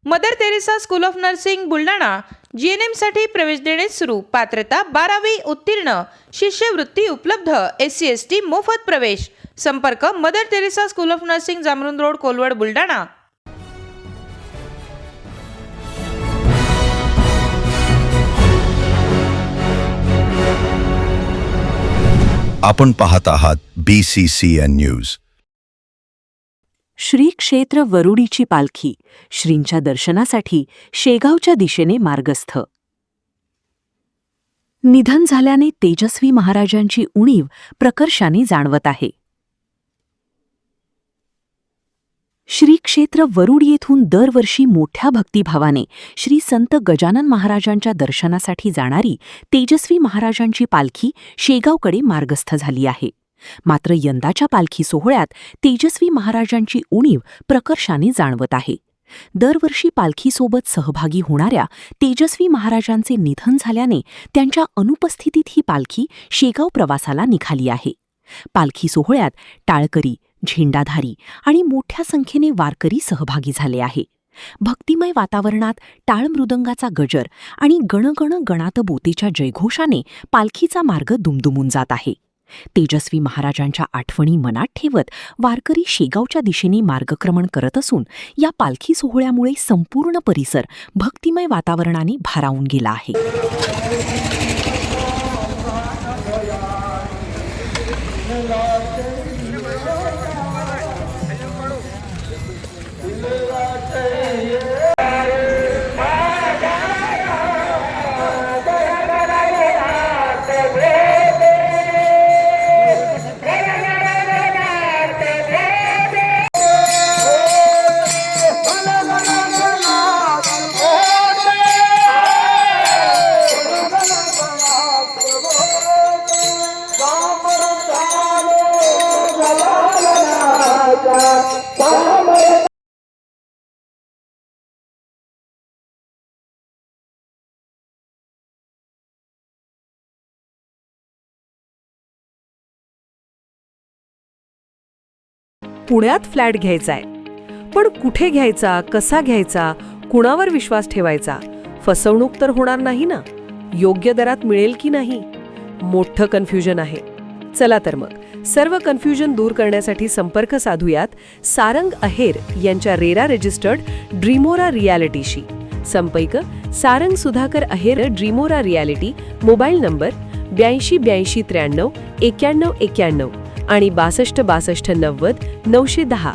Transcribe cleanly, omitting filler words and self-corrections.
Mother Teresa school of nursing Buldhana GNM साठी प्रवेश देणे सुरू। पात्रता 12वी उत्तीर्ण, शिष्यवृत्ती उपलब्ध, SC ST मोफत प्रवेश। संपर्क Mother Teresa school of nursing, Jamrun road, Kolwad, Buldhana. आपण पाहत आहात BCCN न्यूज। श्री क्षेत्र वरुडीची पालखी श्रींच्या दर्शनासाठी शेगावच्या दिशेने मार्गस्थ। निधन झाल्याने तेजस्वी महाराजांची उणीव प्रकर्षाने जाणवत आहे। श्री क्षेत्र वरुड येथून दरवर्षी मोठ्या भक्तिभावाने श्री संत गजानन महाराजांच्या दर्शनासाठी जाणारी तेजस्वी महाराजांची पालखी शेगावकडे मार्गस्थ झाली आहे। मात्र यंदाच्या पालखी सोहळ्यात तेजस्वी महाराजांची उणीव प्रकर्षाने जाणवत आहे। दरवर्षी पालखीसोबत सहभागी होणाऱ्या तेजस्वी महाराजांचे निधन झाल्याने त्यांच्या अनुपस्थितीत ही पालखी शेगाव प्रवासाला निघाली आहे। पालखी सोहळ्यात टाळकरी, झेंडाधारी आणि मोठ्या संख्येने वारकरी सहभागी झाले आहे। भक्तिमय वातावरणात टाळ मृदंगाचा गजर आणि गणगण गणात बोतेच्या जयघोषाने पालखीचा मार्ग दुमदुमून जात आहे। तेजस्वी महाराजांच्या आठवणी मनात ठेवत वारकरी शेगावच्या दिशेने मार्गक्रमण करत असून या पालखी सोहळ्यामुळे संपूर्ण परिसर भक्तिमय वातावरणाने भारावून गेला आहे। पुण्यात फ्लॅट घ्यायचाय, पण कुठे घ्यायचा, कसा घ्यायचा, कुणावर विश्वास ठेवायचा? फसवणूक तर होणार नाही ना? योग्य दरात मिळेल की नाही? मोठं कन्फ्युजन आहे। चला तर मग सर्व कन्फ्युजन दूर करण्यासाठी संपर्क साधूयात सारंग अहेर यांच्या रेरा रजिस्टर्ड ड्रीमोरा रियालिटीशी। संपर्क सारंग सुधाकर अहेर, ड्रीमोरा रियालिटी, मोबाईल नंबर 82 83 93 91 आणि 62 62 90 910।